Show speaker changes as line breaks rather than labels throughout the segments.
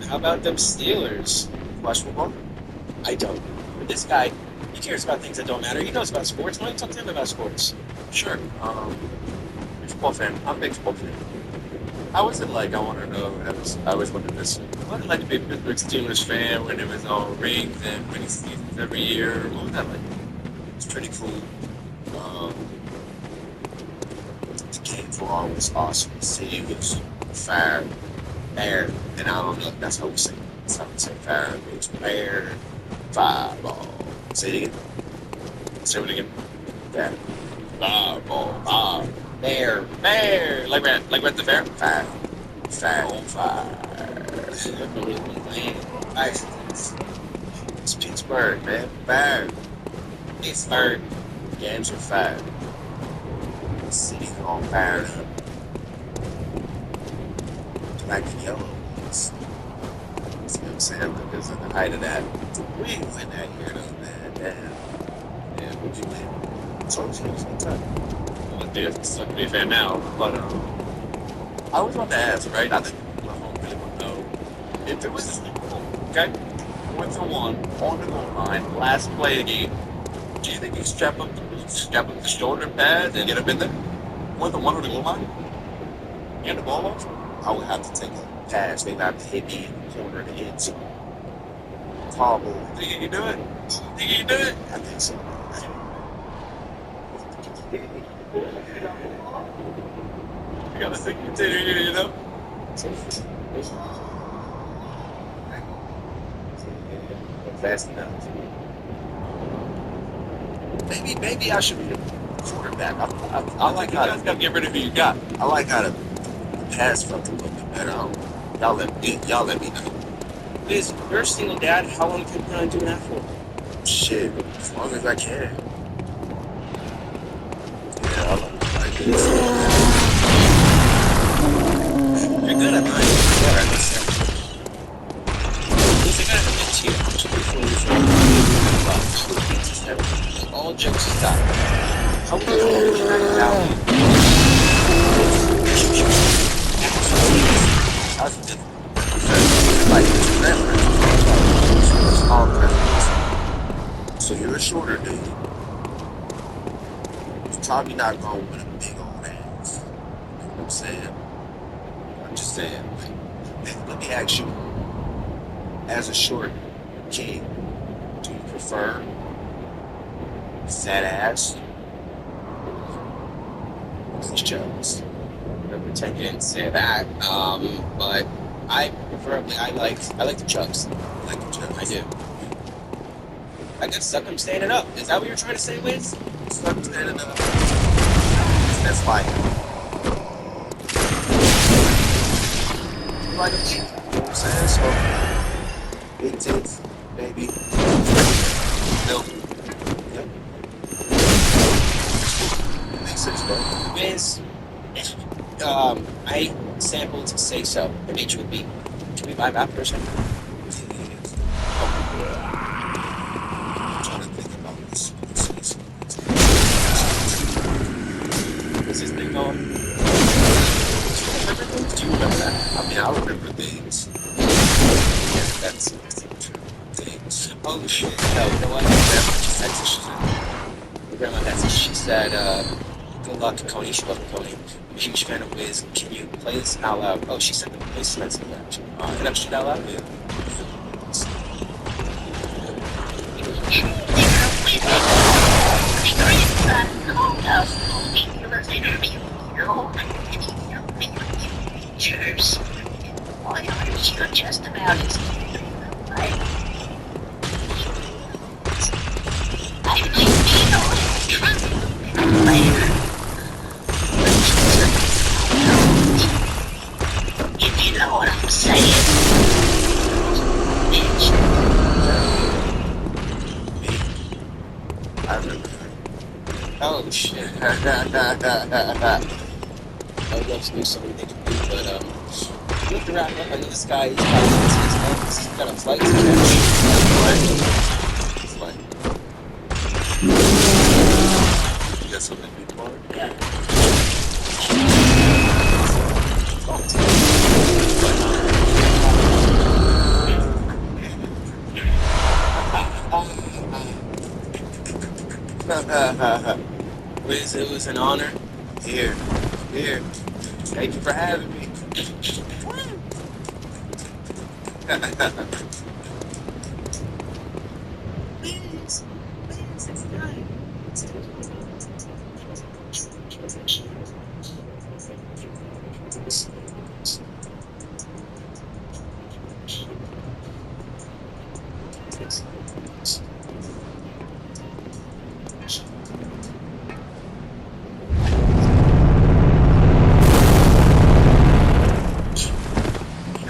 How about them Steelers?
Watch football?
I don't. But this guy, he cares about things that don't matter. He knows about sports. Why don't you talk to him about sports?
Sure. Football fan. I'm a big football fan. How was it like? I want to know. I always wanted this. What was it like to be a Pittsburgh Steelers fan when it was all rings and winning seasons every year? What was that like?
It's pretty cool. The game for was awesome. The city was fire, air, and I don't know if that's how we say it. That's how we say fire. It was air, fireball. Say it again.
Say it again.
Yeah. Fireball, fire. Bear. Like we're at the fair. Fire on fire. It's Pittsburgh, man. Fire. Pittsburgh. Games are fire. The city's all fired up. Black and yellow ones. See what I'm saying? Because at the height of that, we win that year, though, man. Damn. Yeah, would you win? So it's tough.
Suck to be a fan now, but I always wanted to ask, right? I think my home really want to know if it was a Super Bowl, okay? 4-1 on the goal line, last play of the game. Do you think you strap up the shoulder pads and get up in there? 4-1 on the goal line, and the ball off?
I would have to take a pass. They not hit me in the corner of the end zone. Horrible.
Think you can do it? Think you can do it?
I think so.
You gotta think continue, you know?
Fast enough. Maybe I should be a quarterback. I like how
you guys gotta get rid of who you got.
I like how the pass felt a little bit better. Y'all let me know.
Liz, you're a single dad. How long can you plan on doing that for?
Shit, as long as I can. Yeah, I like this. You're good at mine. Yeah, I understand.
Liz, I gotta admit to you, I'm super foolish.
All jokes aside, how would you track down? How's it different? Like, it's small preference. So you're a shorter dude. You're probably not going with a big old ass. You know what I'm saying? I'm just saying. Let me ask you, as a short kid, do you prefer fat ass? It's jokes. I'm gonna pretend you didn't say that. But I like the chucks. I like the chucks. I do. I got stuck. I'm standing up. Is that what you're trying to say, Liz? Stuck standing up. That's fine. Like a chick. You know what I'm saying? So, big tits, baby. Milk. Yep. Makes sense, bro. Liz, I sampled Say So. The beach would be. Can we buy that person? I'm trying to think about this. Is this thing going? Do you remember things? Do you remember that? I mean, I remember things. Yeah, that's things. Oh shit. No, you know what? Grandma texted. She said, good luck, Coney. She loved Coney. I'm a huge fan of Wiz. Can you play this out loud? Oh, she said the place meant something actually. Can I shoot out loud? Yeah.
Just about as if you know what I'm saying.
I remember her. Oh shit. I would love to do something they could do, but look around, look, I know this guy, he's got a flight to catch. Flight. You got something to do for it?
Yeah.
was an honor. Here. Thank you for having me.
Please, it's done.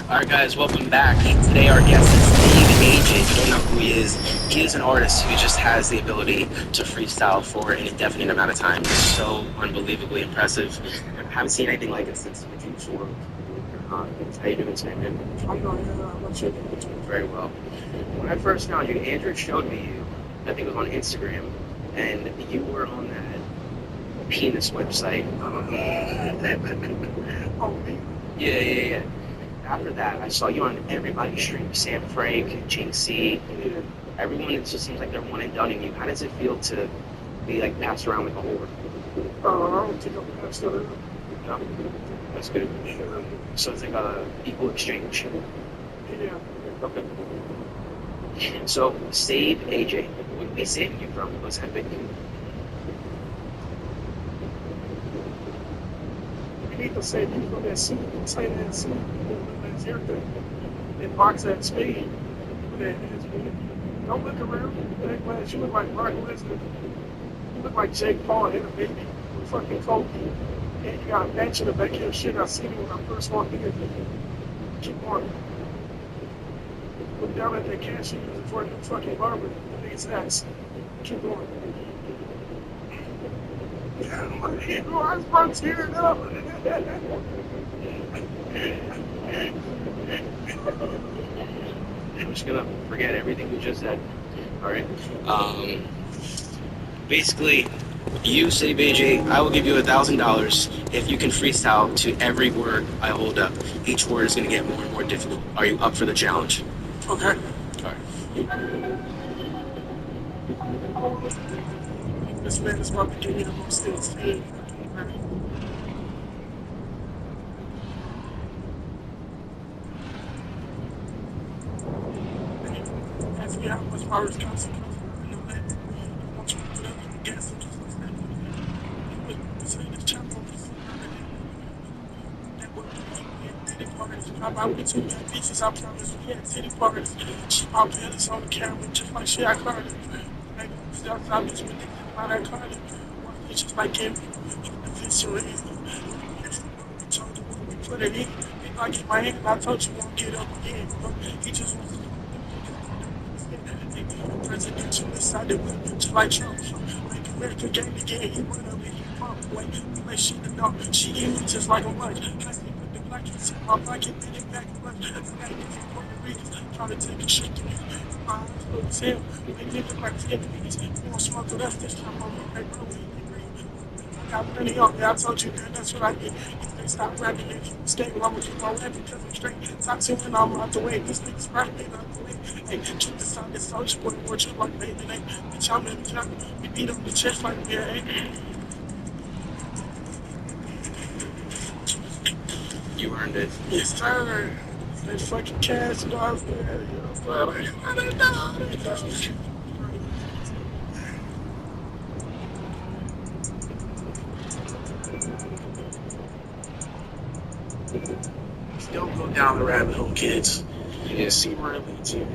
Alright guys, welcome back. Today our guest is Dave AJ. If you don't know who he is an artist who just has the ability to freestyle for an indefinite amount of time. It's so unbelievably impressive. I haven't seen anything like it since the Juice WRLD. How you doing today, man?
I'm going to
Doing very well. When I first found you, Andrew showed me you, I think it was on Instagram, and you were on that penis website.
Oh, man.
Yeah. After that, I saw you on everybody's stream, Sam Frank, Jinxie,
Yeah.
everyone. It just seems like they're one and done in you. How does it feel to be like passed around like a whore?
I don't think I'm past that.
No? That's good. So it's like a equal exchange.
Yeah.
Okay. So save AJ. Where are we saving you from? What's happening?
We need to say you from that seat, say that seat, that's everything. And box that speed. Put that in speed. Don't look around. That glass, you look like Brock Lesnar. You look like Jake Paul and a baby with fucking Kobe. And you got a bench in the back of your shit. I seen it when I first walked in. Keep on. Look down at that cash you using for the fucking barber. The nigga's ass. Keep going. I was about tearing up.
I'm just gonna forget everything you just said. Alright. Basically, you save AJ, I will give you $1,000 if you can freestyle to every word I hold up. Each word is gonna get more and more difficult. Are you up for the challenge?
Okay.
Alright.
This man is about to give me the most insane. Ask me how much power is consequence. You know that. Once you put up in the gas, it just looks like that. So this chapter is that would be titty parties. I would two bad bitches. I promise we had titty parties. She popped headers on the camera just like she I caught it. Like, stuff I was ridiculous about that caught it. It's just like him. The visceral. We told you when we put it in. If I get my hand, I told you won't get up again. He just wants to presidential decided with a bitch like Trump. Make America game again. He run up and he pump. Wait, we let she know. She eat me just like a lunch. Plastic with the black kids in my pocket, then it back and lunch. The black kids in Puerto Ricans trying to take a shit to me. My eyes look as hell. Make me look like Vietnamese. We don't smoke the rest this time. I'm like, bro, we got plenty on me. I told you, man, that's what I get. If they stop rapping, if you stable, I'm gonna keep on rapping because I'm straight. Talk to when I'm out the way. This nigga's right, man, out the way. Hey, keep the sound, this soldier boy, watch you like baby. Hey, bitch, I'm in the jungle. We beat up the chest like we are, hey.
You earned it.
Yes, sir. That fucking cash, you know what I'm saying? You know what I'm saying? Don't go down the rabbit hole, kids.
Yeah.
See where it leads you.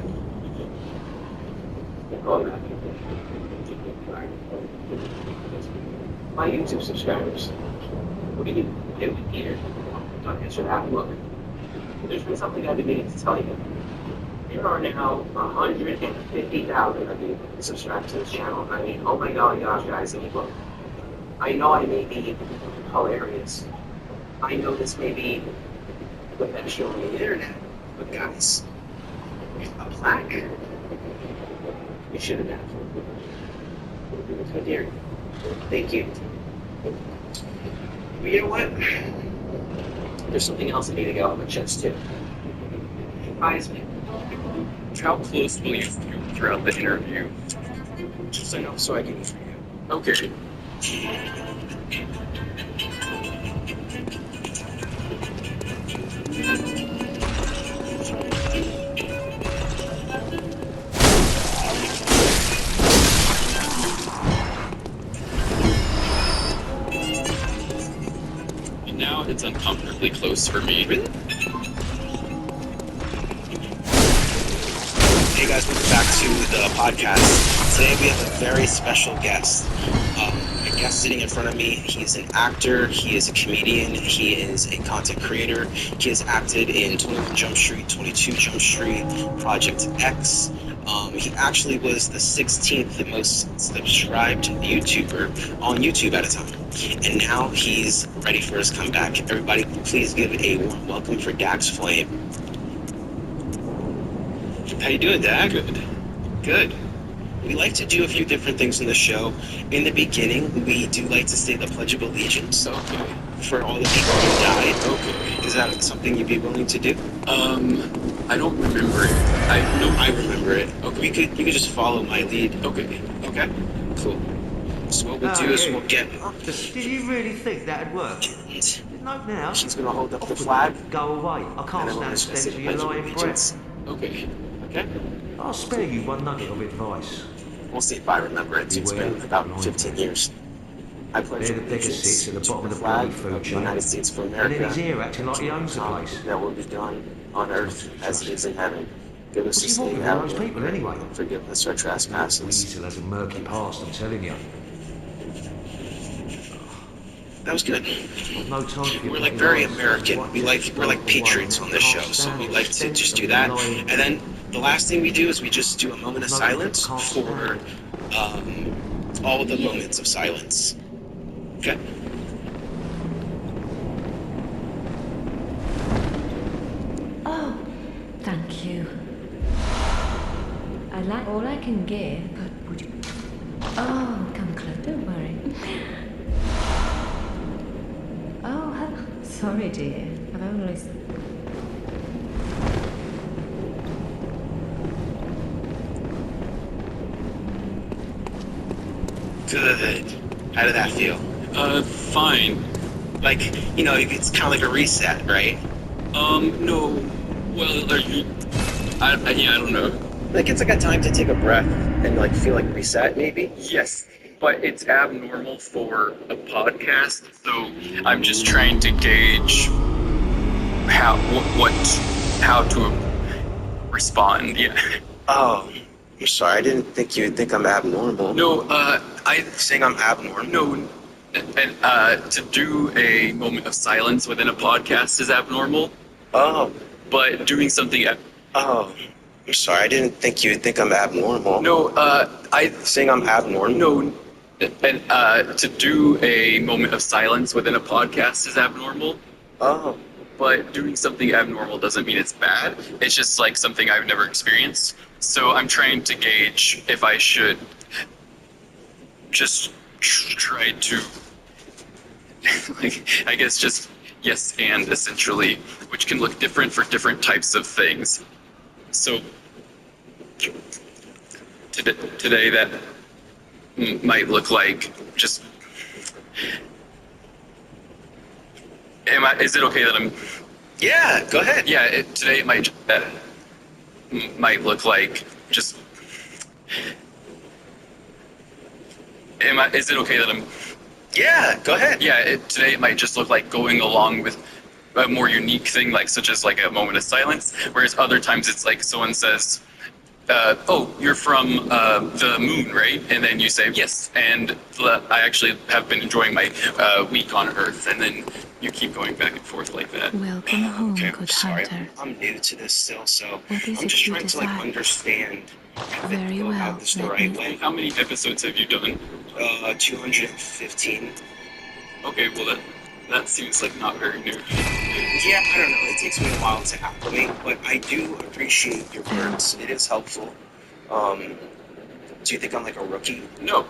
My YouTube subscribers, what do you do here? Don't answer that. Look, there's been something I've been meaning to tell you. There are now 150,000 of you subscribed to this channel. I mean, oh my gosh, guys, I mean, look. I know I may be hilarious. I know this may be the best show on the internet, but guys, a plaque, you should have done. So dear, thank you. But you know what? There's something else I need to get off my chest too. Advise me. How close will you do throughout the interview? Just so I know, so I can hear you. Okay.
And now it's uncomfortably close for me.
Really? Hey guys, welcome back to the podcast. Today we have a very special guest. A guest sitting in front of me. He's an actor, he is a comedian, he is a content creator. He has acted in 21 Jump Street, 22 Jump Street, Project X. He actually was the 16th most subscribed YouTuber on YouTube at a time. And now he's ready for his comeback. Everybody, please give a warm welcome for Dax Flame. How you doing, Dag? Good. We like to do a few different things in the show. In the beginning, we do like to say the Pledge of Allegiance.
Okay.
For all the people who died.
Okay.
Is that something you'd be willing to do?
I don't remember it.
I remember it.
Okay.
You could just follow my lead.
Okay.
Okay? Cool. So what we'll do is we'll get...
Did you really think that'd work? No, now.
She's gonna hold up the flag.
Go away. I
And
can't
then we'll
stand
just say
stench
the
of your
Pledge of
lying
Allegiance.
breath.
Okay.
Okay?
I'll spare you one nugget of advice.
We'll see if I remember it. It's been about 15 years. I pledge
They're the beggar
allegiance
sits at the
to
bottom of the
flag
bloody food
of the
chain.
United States of
And then he's
America.
here acting like he owns the place.
That will be done on earth as it is in heaven. Give us
What's
this
he want
day
with all
our
those
daily
people
bread.
anyway?
Forgive us our trespasses.
Weasel has a murky past, I'm telling you.
That was good.
I've no time for your
We're like
bloody
very
lies.
American. We're like patriots on this show, so we like to just do that. And then the last thing we do is we just do a moment of silence for all the moments of silence. Okay.
Oh, thank you. I like all I can give, but would you... Oh, come close, don't worry. Oh, sorry, dear. I've only...
Good. How did that feel?
Fine.
Like, it's kind of like a reset, right?
No. Well, are you... I don't know.
Like it's like a time to take a breath and like feel like reset, maybe.
Yes, but it's abnormal for a podcast, so I'm just trying to gauge how to respond. Yeah.
Oh, I'm sorry. I didn't think you would think I'm abnormal.
No,
Saying I'm abnormal.
no, and to do a moment of silence within a podcast is abnormal,
Oh,
but doing something.
oh. I'm sorry. I didn't think you would think I'm abnormal.
No,
Saying I'm abnormal.
no, and to do a moment of silence within a podcast is abnormal.
Oh,
But doing something abnormal doesn't mean it's bad. It's just like something I've never experienced. So I'm trying to gauge if I should just try to, like, I guess just yes and essentially, which can look different for different types of things. So today that might look like just. Is it okay that I'm?
yeah. Go ahead.
Yeah, today it might look like just. Is it okay that I'm?
Yeah. Go ahead.
Yeah, today it might just look like going along with a more unique thing, like such as like a moment of silence. Whereas other times it's like someone says, "Oh, you're from the moon, right?" And then you say, "Yes." And I actually have been enjoying my week on Earth, and then you keep going back and forth like that.
Welcome home,
Okay. I'm
good
sorry.
hunter.
I'm new to this still, so
What is
I'm
it
just
you
trying to like
desire?
understand.
Very
go
well,
about this the
let
right
me-
way.
How many episodes have you done?
215.
Okay, well that seems like not very new.
Yeah, I don't know. It takes me a while to acclimate, but I do appreciate your words. It is helpful. Do you think I'm like a rookie?
No,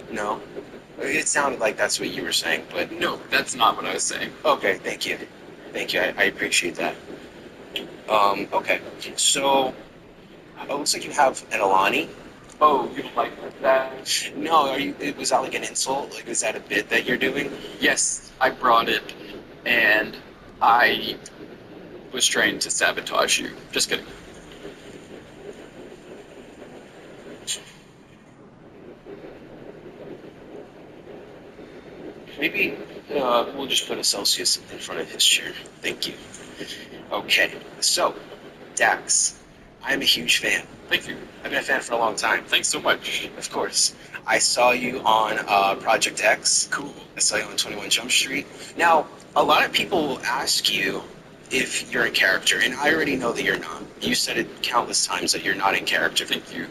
No. It sounded like that's what you were saying, but
no, that's not what I was saying.
okay. Thank you. Thank you. I appreciate that. Okay. So it looks like you have an Alani.
Oh, you don't like that?
No, was that like an insult? Like, is that a bit that you're doing?
Yes, I brought it, and I was trying to sabotage you. Just kidding.
Maybe we'll just put a Celsius in front of his chair. Thank you. Okay, so, Dax, I'm a huge fan.
Thank you.
I've been a fan for a long time.
Thanks so much.
Of course. I saw you on Project X.
Cool.
I saw you on 21 Jump Street. Now, a lot of people will ask you if you're in character, and I already know that you're not. You said it countless times that you're not in character.
Thank you.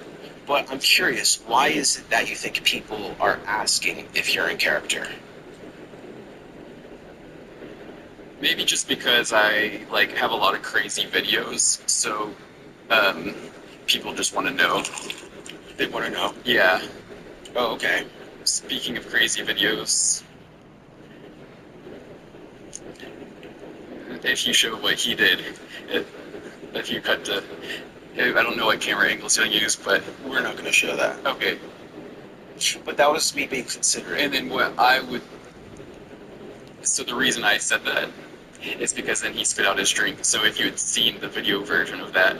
But I'm curious, why is it that you think people are asking if you're in character?
Maybe just because I like have a lot of crazy videos, so people just want to know.
They want to know.
Yeah.
Oh, okay.
Speaking of crazy videos, if you show what he did, if you cut to, I don't know what camera angles you'll use, but
We're not going to show that.
okay.
But that was me being considerate.
And then what I would, so the reason I said that is because then he spit out his drink. So if you had seen the video version of that,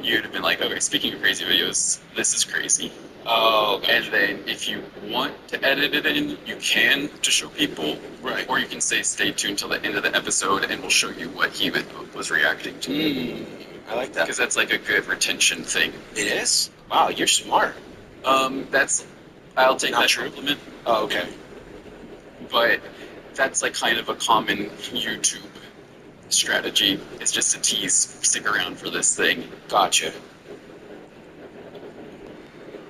you'd have been like, okay, speaking of crazy videos, this is crazy.
Oh, okay.
And then if you want to edit it in, you can to show people.
Right.
Or you can say stay tuned till the end of the episode and we'll show you what he was reacting to.
I like that.
Because that's like a good retention thing.
It is? Wow, you're smart.
I'll take
Not
that
true.
compliment.
Oh, okay.
But that's like kind of a common YouTube strategy. It's just to tease, stick around for this thing.
Gotcha.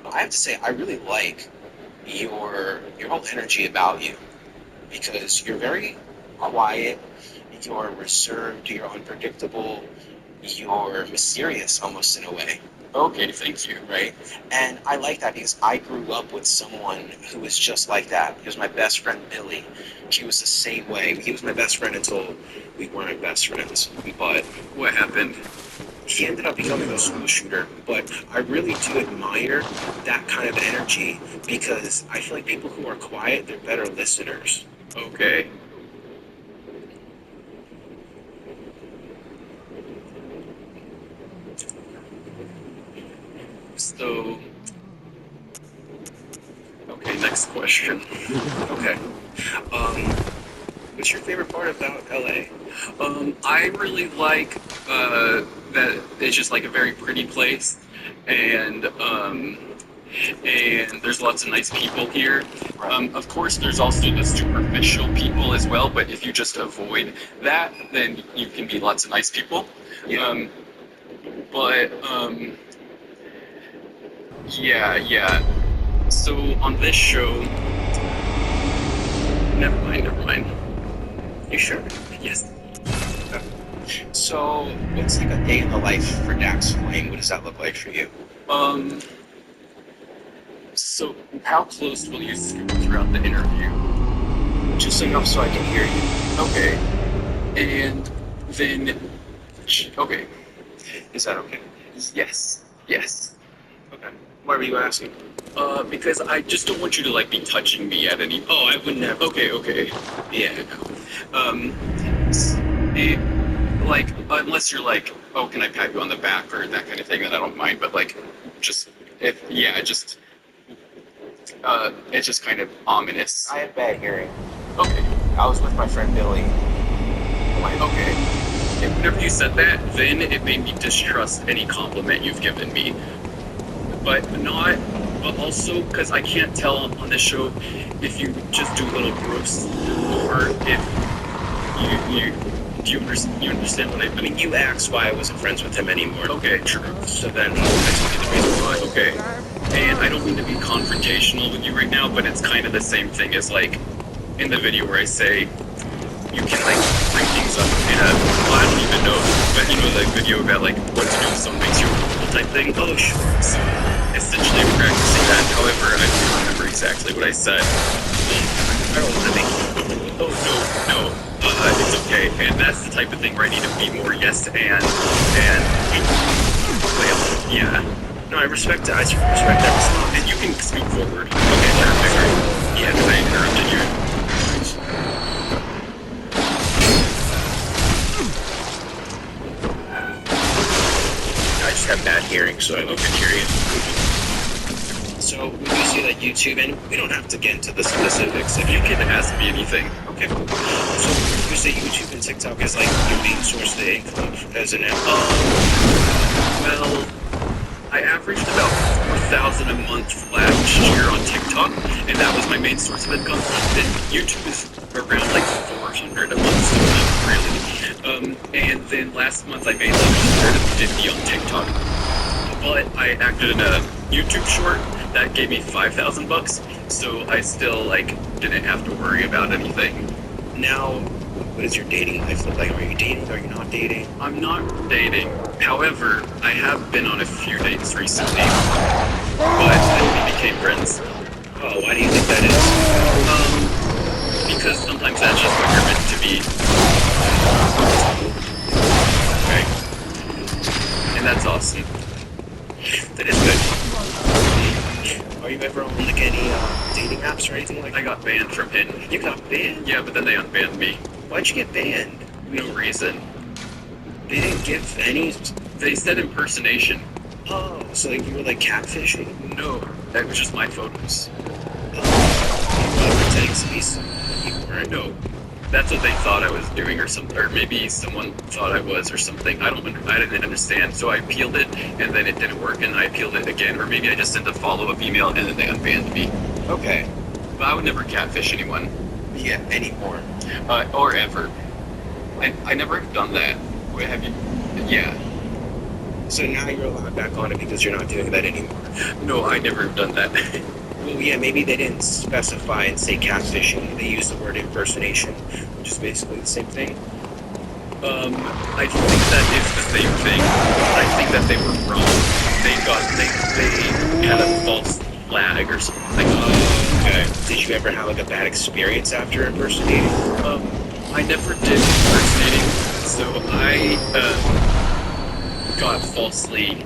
I have to say, I really like your whole energy about you, because you're very quiet, you're reserved, you're unpredictable, you're mysterious almost in a way.
Okay, thank you.
Right? And I like that because I grew up with someone who was just like that. He was my best friend, Billy. He was the same way. He was my best friend until we weren't best friends. But
What happened?
he ended up becoming a school shooter. But I really do admire that kind of energy, because I feel like people who are quiet, they're better listeners.
Okay. So, okay, next question.
Okay. What's your favorite part about LA?
I really like that it's just like a very pretty place, and there's lots of nice people here. Of course, there's also the superficial people as well, but if you just avoid that, then you can be lots of nice people.
Yeah.
Yeah. So on this show, never mind.
You sure?
Yes.
So, what's like a day in the life for Dax Flame? What does that look like for you?
So how close will you scoot throughout the interview?
Just enough so I can hear you.
Okay. And then, okay.
Is that okay?
Yes.
Okay. Why were you asking?
Because I just don't want you to like be touching me at any.
Oh, I would never.
Okay.
Yeah.
Like unless you're like, oh, can I pat you on the back or that kind of thing, then I don't mind. But like, it's just kind of ominous.
I have bad hearing.
Okay.
I was with my friend Billy.
Okay. And whenever you said that, then it made me distrust any compliment you've given me. But also because I can't tell on this show if you just do little roasts or if you understand what I mean.
I mean, you asked why I wasn't friends with him anymore.
Okay, true.
So then I told you the reason why.
Okay. And I don't mean to be confrontational with you right now, but it's kind of the same thing as like in the video where I say you can like bring things up in a, well, I don't even know, but you know, like video about like what to do if someone makes you uncomfortable type thing.
Oh, sure.
So essentially I'm practicing that. However, I don't remember exactly what I said.
I don't want to make you.
Oh no, it's okay. And that's the type of thing where I need to be more yes and well, yeah.
No,
I respect it. I respect that response.
And you can speak forward. Okay, perfect. Yeah, because I interrupted you.
I just have bad hearing, so I couldn't hear you. So when you say that YouTube, and we don't have to get into the specifics. If
You can ask me anything.
okay, cool. So you say YouTube and TikTok is like your main source of income as an
Well, I averaged about 4,000 a month last year on TikTok, and that was my main source of income. Then YouTube is around like 400 a month, so not really. And then last month I made like 150 on TikTok. But I acted in a YouTube short that gave me $5,000, so I still like didn't have to worry about anything.
now. What is your dating life look like? Are you dating? Are you not dating?
I'm not dating. However, I have been on a few dates recently, but then we became friends.
Oh, why do you think that is?
Because sometimes that's just what you're meant to be. Okay. And that's awesome.
That is good. Are you ever on like any dating apps or anything like
I
that?
got banned from it.
You got banned?
Yeah, but then they unbanned me.
Why'd you get banned?
No reason.
They didn't give any.
They said impersonation.
Oh, so like you were like catfishing?
No, that was just my photos.
Oh, you were pretending to be someone you weren't.
No, that's what they thought I was doing, or something, or maybe someone thought I was, or something. I didn't understand, so I appealed it, and then it didn't work, and I appealed it again, or maybe I just sent a follow-up email, and then they unbanned me.
Okay.
But I would never catfish anyone,
Yeah, anymore.
or ever. I never have done that. Wait, have you? Yeah.
So now you're allowed back on it because you're not doing that anymore.
No, I never have done that.
Well, yeah, maybe they didn't specify and say catfishing. They used the word impersonation, which is basically the same thing.
I think that is the same thing. I think that they were wrong. They had a false flag or something.
Okay. Did you ever have like a bad experience after impersonating?
I never did impersonating, so I got falsely.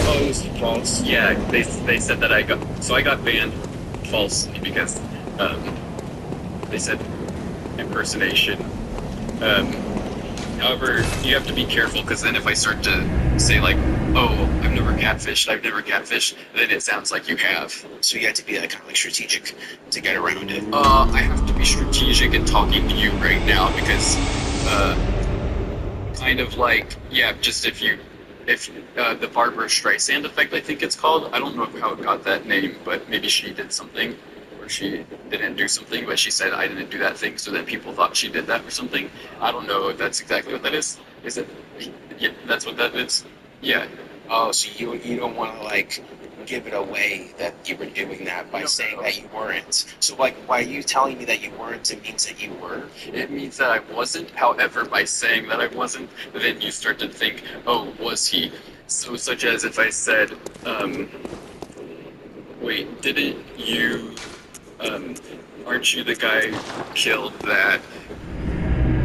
Oh, it was false.
Yeah, they said that I got banned falsely because they said impersonation. However, you have to be careful because then if I start to say like, oh, I've never catfished, then it sounds like you have.
So you had to be like kind of like strategic to get around it.
I have to be strategic in talking to you right now because, kind of like, yeah, just if the Barbara Streisand effect, I think it's called. I don't know how it got that name, but maybe she did something, or she didn't do something, but she said I didn't do that thing, so then people thought she did that or something. I don't know if that's exactly what that is. Is it? Yeah, that's what that is. Yeah.
Oh, so you don't want to like give it away that you were doing that by saying that you weren't. So like, why are you telling me that you weren't? It means that you were.
It means that I wasn't. However, by saying that I wasn't, then you start to think, oh, was he? So, such as if I said, wait, didn't you, aren't you the guy who killed that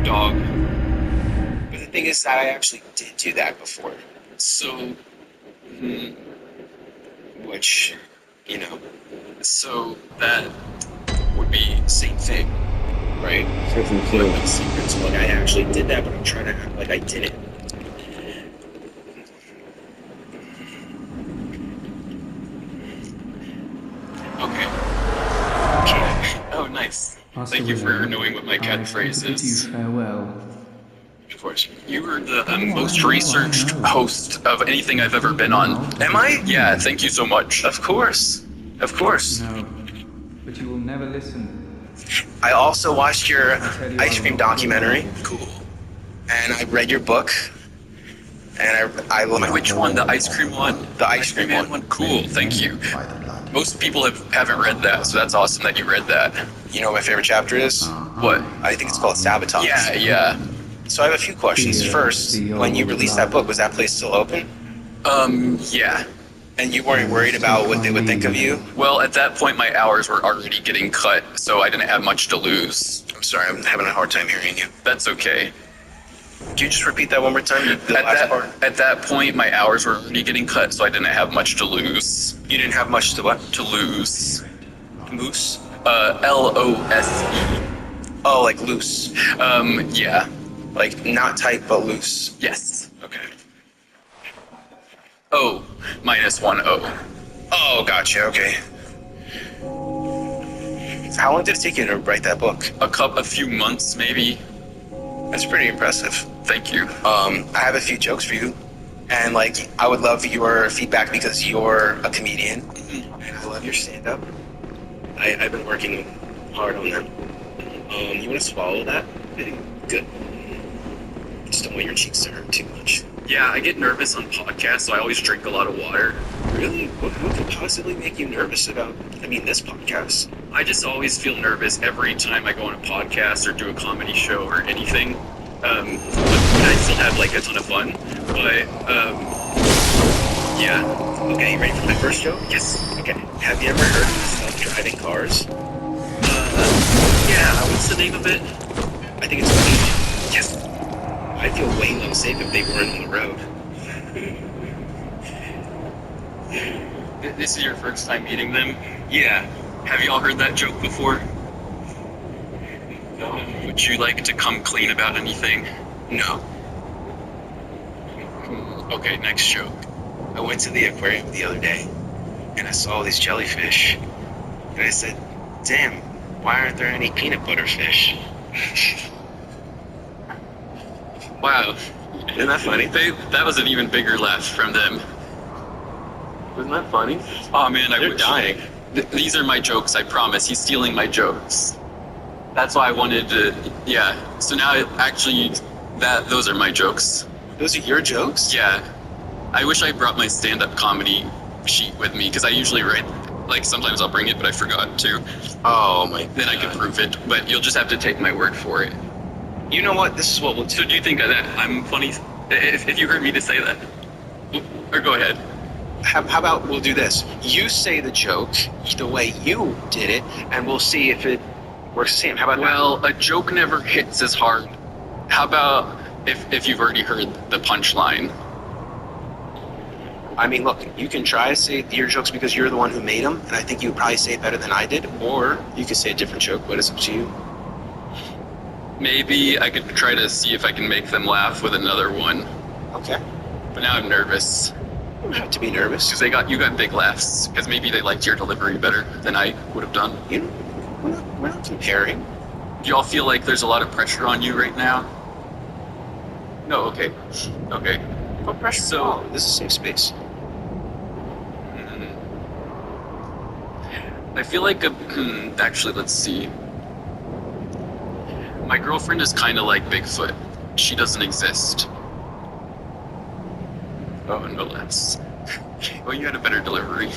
dog?
But the thing is that I actually did do that before.
So,
Which, you know,
so that would be
same thing, right? Like secrets. Like I actually did that, but I'm trying to act like I didn't.
okay. Oh, nice.
Master
Thank you for
Wizard,
knowing what my
I
catchphrase
bid
is.
you farewell.
Of course. You were the
Oh,
most
I know,
researched
I know.
host of anything I've ever been on. Am I? Yeah, thank you so much. Of course. Of course.
No, but you will never listen.
I also watched your ice cream documentary.
Cool.
And I read your book. And I
Which one? The ice cream one?
The ice cream
man
one.
Cool, thank you. Most people haven't read that, so that's awesome that you read that.
You know what my favorite chapter is?
What?
I think it's called Sabotage.
Yeah.
So I have a few questions. First, when you released that book, was that place still open?
Yeah.
And you weren't worried about what they would think of you?
Well, at that point, my hours were already getting cut, so I didn't have much to lose.
I'm sorry, I'm having a hard time hearing you.
That's okay.
Can you just repeat that one more time? The last part.
At that point, my hours were already getting cut, so I didn't have much to lose.
You didn't have much to what?
To lose.
Moose?
LOSE.
Oh, like loose.
Yeah.
Like not tight, but loose.
Yes.
Okay.
O minus 1 O.
Oh, gotcha. Okay. How long did it take you to write that book?
A few months, maybe.
That's pretty impressive.
Thank you.
I have a few jokes for you, and like I would love your feedback because you're a comedian, and I love your stand-up. I've been working hard on them. You want to swallow that? Good. Just don't want your cheeks to hurt too much.
Yeah, I get nervous on podcasts, so I always drink a lot of water.
Really? What could possibly make you nervous about, this podcast?
I just always feel nervous every time I go on a podcast or do a comedy show or anything. But I still have like a ton of fun. But yeah.
Okay, you ready for my first joke?
Yes.
Okay. Have you ever heard of self-driving cars?
Yeah. What's the name of it?
I think it's Legion.
Yes.
I'd feel way less safe if they weren't on the road.
This is your first time meeting them?
Yeah.
Have you all heard that joke before? No. Would you like to come clean about anything?
No.
Okay, next joke.
I went to the aquarium the other day, and I saw all these jellyfish. And I said, damn, why aren't there any peanut butter fish?
Wow.
Isn't that funny?
That was an even bigger laugh from them.
Isn't that funny?
Oh man,
They're dying.
These are my jokes, I promise. He's stealing my jokes. That's why I wanted to, yeah. So now, those are my jokes.
Those are your jokes?
Yeah. I wish I brought my stand-up comedy sheet with me, because I usually write, like, sometimes I'll bring it, but I forgot to.
Oh my god.
Then I can prove it, but you'll just have to take my word for it.
You know what? This is what we'll do.
So do you think that I'm funny? If you heard me to say that? Or go ahead.
How about we'll do this? You say the joke the way you did it, and we'll see if it works the same. How about that?
Well, a joke never hits as hard. How about if you've already heard the punchline?
Look, you can try to say your jokes because you're the one who made them, and I think you would probably say it better than I did, or you could say a different joke, but it's up to you.
Maybe I could try to see if I can make them laugh with another one.
Okay.
But now I'm nervous.
You don't have to be nervous.
Because you got big laughs. Because maybe they liked your delivery better than I would have done.
We're not comparing.
Do y'all feel like there's a lot of pressure on you right now? No, okay. Okay.
No pressure. So, this is a safe space.
I feel like actually, let's see. My girlfriend is kind of like Bigfoot. She doesn't exist. Oh, no, that's... Well, you had a better delivery.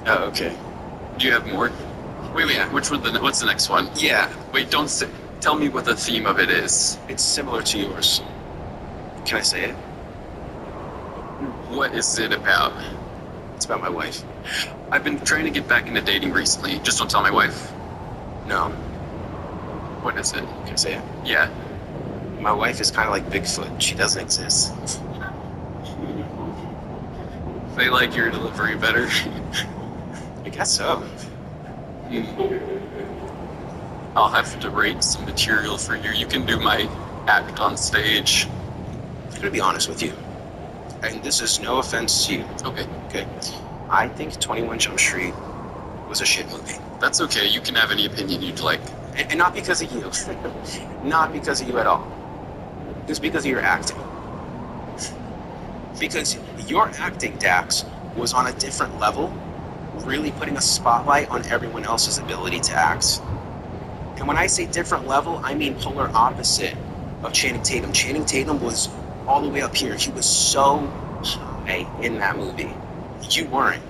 Oh, okay.
Do you have more? Wait,
Yeah.
what's the next one?
Yeah.
Wait, don't say... Tell me what the theme of it is.
It's similar to yours. Can I say it?
What is it about?
It's about my wife.
I've been trying to get back into dating recently. Just don't tell my wife.
No.
What is it?
Can I say it?
Yeah.
My wife is kind of like Bigfoot. She doesn't exist.
They like your delivery better.
I guess so.
I'll have to write some material for you. You can do my act on stage.
I'm gonna be honest with you. And this is no offense to you.
Okay.
Okay. I think 21 Jump Street was a shit movie.
That's okay. You can have any opinion you'd like.
And not because of you. Not because of you at all. Just because of your acting. Because your acting, Dax, was on a different level, really putting a spotlight on everyone else's ability to act. And when I say different level, I mean polar opposite of Channing Tatum. Channing Tatum was all the way up here. He was so high in that movie. You weren't.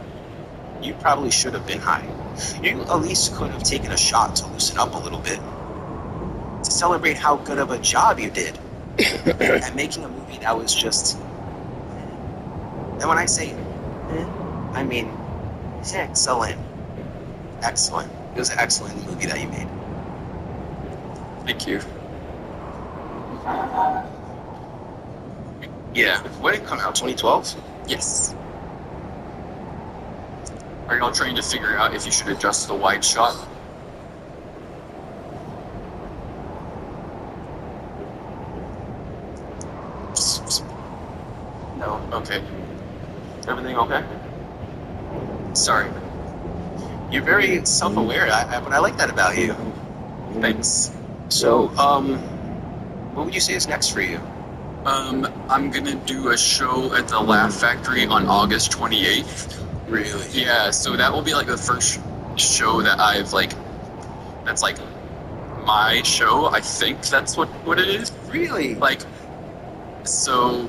You probably should have been high. You at least could have taken a shot to loosen up a little bit. To celebrate how good of a job you did at making a movie that was just... And when I say I mean excellent. Excellent. It was an excellent movie that you made.
Thank you.
Yeah. When did it come out? 2012?
Yes. Are y'all trying to figure out if you should adjust the wide shot? No. Okay. Everything okay? Sorry.
You're very self-aware, but I like that about you.
Thanks.
So, what would you say is next for you?
I'm gonna do a show at the Laugh Factory on August 28th.
Really?
Yeah, so that will be like the first show that I've like, that's like my show. I think that's what it is.
Really?
Like, so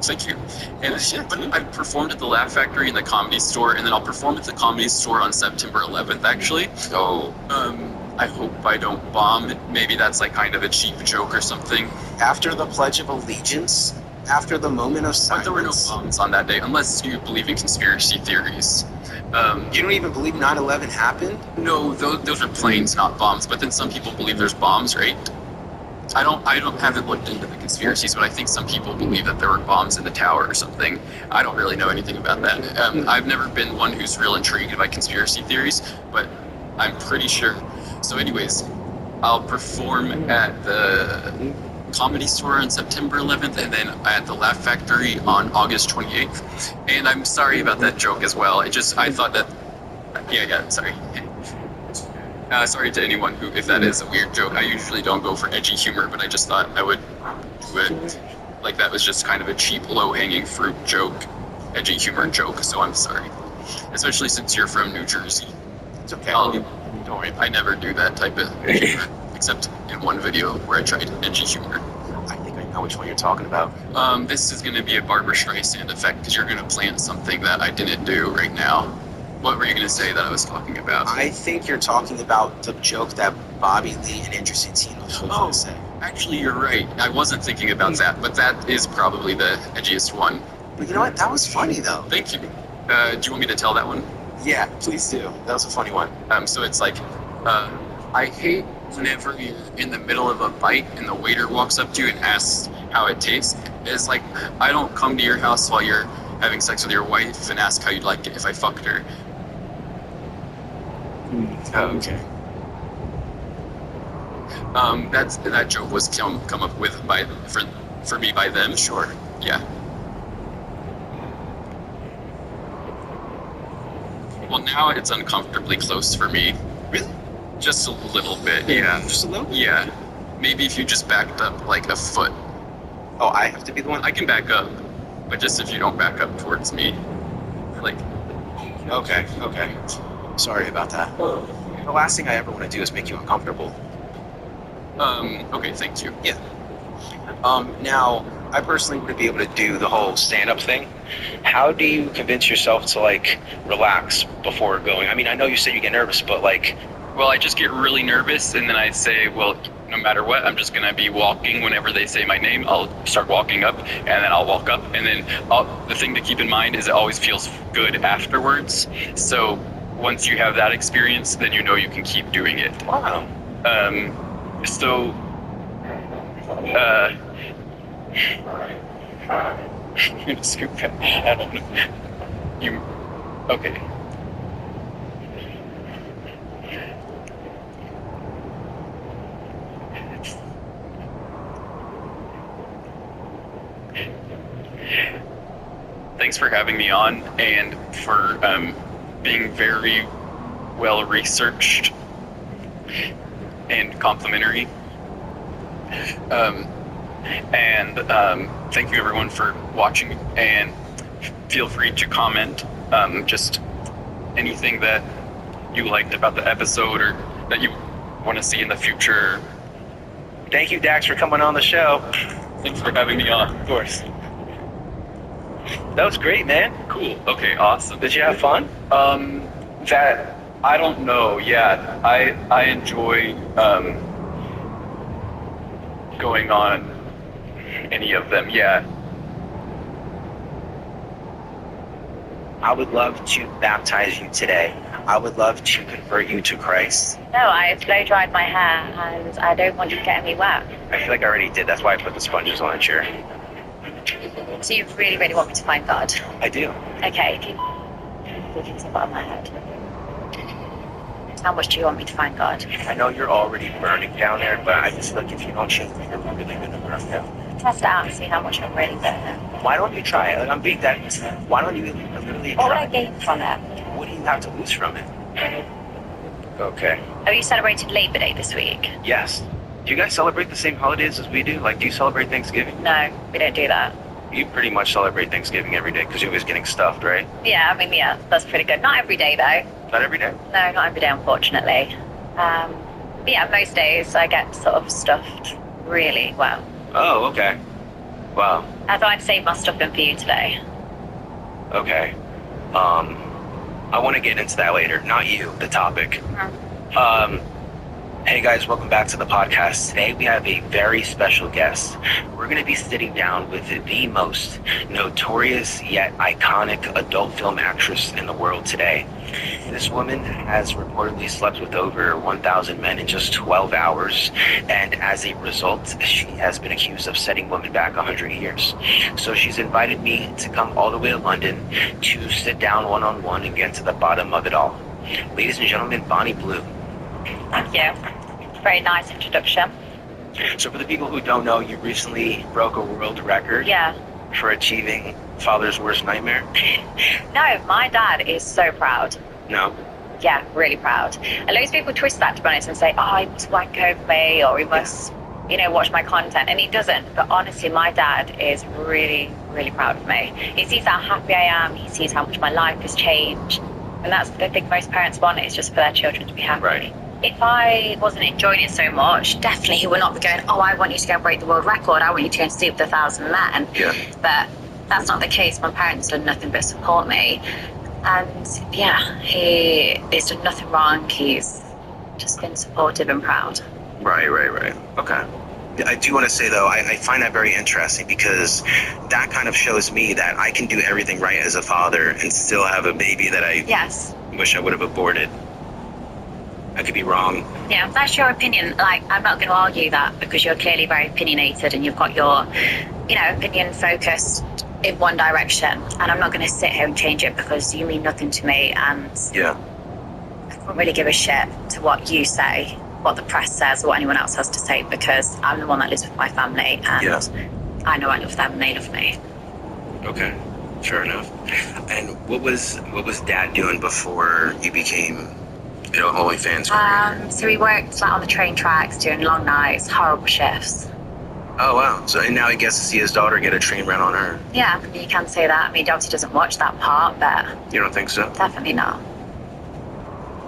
thank you. And but I've performed at the Laugh Factory in the Comedy Store, and then I'll perform at the Comedy Store on September 11th. Actually.
Oh.
I hope I don't bomb. Maybe that's like kind of a cheap joke or something.
After the Pledge of Allegiance? After the moment of silence?
But there were no bombs on that day, unless you believe in conspiracy theories.
You don't even believe 9/11 happened?
No, those are planes, not bombs. But then some people believe there's bombs, right? I haven't looked into the conspiracies, but I think some people believe that there were bombs in the tower or something. I don't really know anything about that. I've never been one who's real intrigued by conspiracy theories, but I'm pretty sure. So anyways, I'll perform at the Comedy Store on September 11th, and then at the Laugh Factory on August 28th. And I'm sorry about that joke as well. I thought that, sorry. Sorry to anyone who, if that is a weird joke. I usually don't go for edgy humor, but I just thought I would do it. Like, that was just kind of a cheap, low-hanging fruit joke, edgy humor joke, so I'm sorry. Especially since you're from New Jersey.
It's okay.
Don't worry, I never do that type of humor, except in one video where I tried edgy humor.
I think I know which one you're talking about.
This is going to be a Barbra Streisand effect, because you're going to plant something that I didn't do right now. What were you going to say that I was talking about?
I think you're talking about the joke that Bobby Lee and Andrew Santino was going to say.
Actually, you're right. I wasn't thinking about that, but that is probably the edgiest one.
But you know what? That was funny, though.
Thank you. Do you want me to tell that one?
Yeah, please do. That was a funny one.
So it's like, I hate whenever you're in the middle of a bite and the waiter walks up to you and asks how it tastes. It's like, I don't come to your house while you're having sex with your wife and ask how you'd like it if I fucked her.
Oh, okay.
That joke was come up with for me by them. Sure. Yeah. Well, now it's uncomfortably close for me.
Really?
Just a little bit. Yeah.
Just a little?
Yeah. Maybe if you just backed up like a foot.
Oh, I have to be the one?
I can back up, but just if you don't back up towards me. Like.
Okay. Sorry about that. The last thing I ever want to do is make you uncomfortable.
Okay, thank you.
Yeah. Now, I personally wouldn't be able to do the whole stand-up thing. How do you convince yourself to, like, relax before going? I mean, I know you said you get nervous, but, like...
Well, I just get really nervous, and then I say, well, no matter what, I'm just going to be walking. Whenever they say my name, I'll start walking up, and then I'll walk up, and then the thing to keep in mind is it always feels good afterwards. So once you have that experience, then you know you can keep doing it.
Wow.
So, I'm gonna scoop that. I don't know. Okay. Thanks for having me on and for being very well researched and complimentary. Thank you everyone for watching, and feel free to comment just anything that you liked about the episode or that you want to see in the future.
Thank you, Dax, for coming on the show.
Thanks for having me on.
Of course. That was great, man.
Cool. Okay, awesome.
Did you have fun?
That I don't know. Yeah, I enjoy going on any of them. Yeah.
I would love to baptize you today. I would love to convert you to Christ.
No, I blow dried my hair and I don't want you getting me wet.
I feel like I already did. That's why I put the sponges on the chair.
So you really, really want me to find God?
I do.
Okay, if you can see bottom of my head. How much do you want me to find God?
I know you're already burning down there, but I just feel like if you don't change, you're really going to burn down.
Test it out and see how much I'm really burning.
Why don't you try it? Like, I'm being that. Why don't you literally
What would
try
I gain from it?
What do you have to lose from it? Okay.
Have you celebrated Labor Day this week?
Yes. Do you guys celebrate the same holidays as we do? Like, do you celebrate Thanksgiving?
No, we don't do that.
You pretty much celebrate Thanksgiving every day because you're always getting stuffed, right?
Yeah, I mean, yeah, that's pretty good. Not every day, though.
Not every day?
No, not every day, unfortunately. But yeah, most days I get sort of stuffed really well.
Oh, okay. Wow.
I thought I'd save my stuffing for you today.
Okay. I want to get into that later. Not you, the topic. Hey guys, welcome back to the podcast. Today we have a very special guest. We're going to be sitting down with the most notorious yet iconic adult film actress in the world today. This woman has reportedly slept with over 1,000 men in just 12 hours, and as a result, she has been accused of setting women back 100 years. So she's invited me to come all the way to London to sit down one-on-one and get to the bottom of it all. Ladies and gentlemen, Bonnie Blue.
Thank you. Very nice introduction.
So for the people who don't know, you recently broke a world record
Yeah.
for achieving father's worst nightmare.
No, my dad is so proud.
No.
Yeah, really proud. And loads of people twist that, to be honest, and say, oh, he must wank over me, or he must, watch my content. And he doesn't. But honestly, my dad is really, really proud of me. He sees how happy I am. He sees how much my life has changed. And that's the thing most parents want, is just for their children to be happy.
Right.
If I wasn't enjoying it so much, definitely he would not be going, oh, I want you to go and break the world record. I want you to go and sleep with 1,000 men.
Yeah.
But that's not the case. My parents done nothing but support me. And yeah, he's done nothing wrong. He's just been supportive and proud.
Right. Okay. I do want to say, though, I find that very interesting because that kind of shows me that I can do everything right as a father and still have a baby that I wish I would have aborted. I could be wrong.
Yeah, that's your opinion. Like, I'm not going to argue that because you're clearly very opinionated and you've got your, opinion focused in one direction. And I'm not going to sit here and change it because you mean nothing to me. And
yeah,
I don't really give a shit to what you say, what the press says, or what anyone else has to say, because I'm the one that lives with my family and I know I love them and they love me.
Okay, fair enough. And what was Dad doing before you became OnlyFans creator?
So he worked on the train tracks, doing long nights, horrible shifts.
Oh wow! So and now he gets to see his daughter get a train run on her.
Yeah, you can say that. I mean, he obviously doesn't watch that part, but
you don't think so?
Definitely not.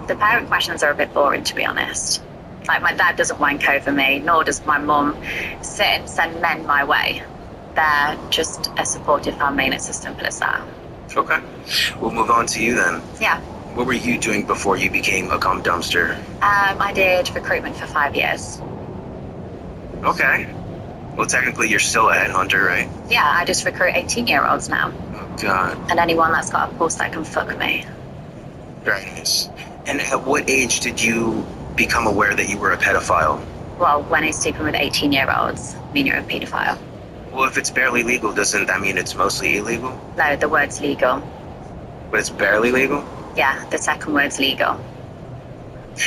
The parent questions are a bit boring, to be honest. Like, my dad doesn't wank over me, nor does my mum sit and send men my way. They're just a supportive family, and it's as simple as that.
Okay, we'll move on to you then.
Yeah.
What were you doing before you became a cum dumpster?
I did recruitment for 5 years.
Okay. Well, technically, you're still a headhunter, right?
Yeah, I just recruit 18-year-olds now.
Oh, God.
And anyone that's got a pulse that can fuck me.
Very nice. And at what age did you become aware that you were a pedophile?
Well, when he's sleeping with 18-year-olds, I mean, you're a paedophile.
Well, if it's barely legal, doesn't that mean it's mostly illegal?
No, the word's legal.
But it's barely legal?
Yeah, the second word's legal.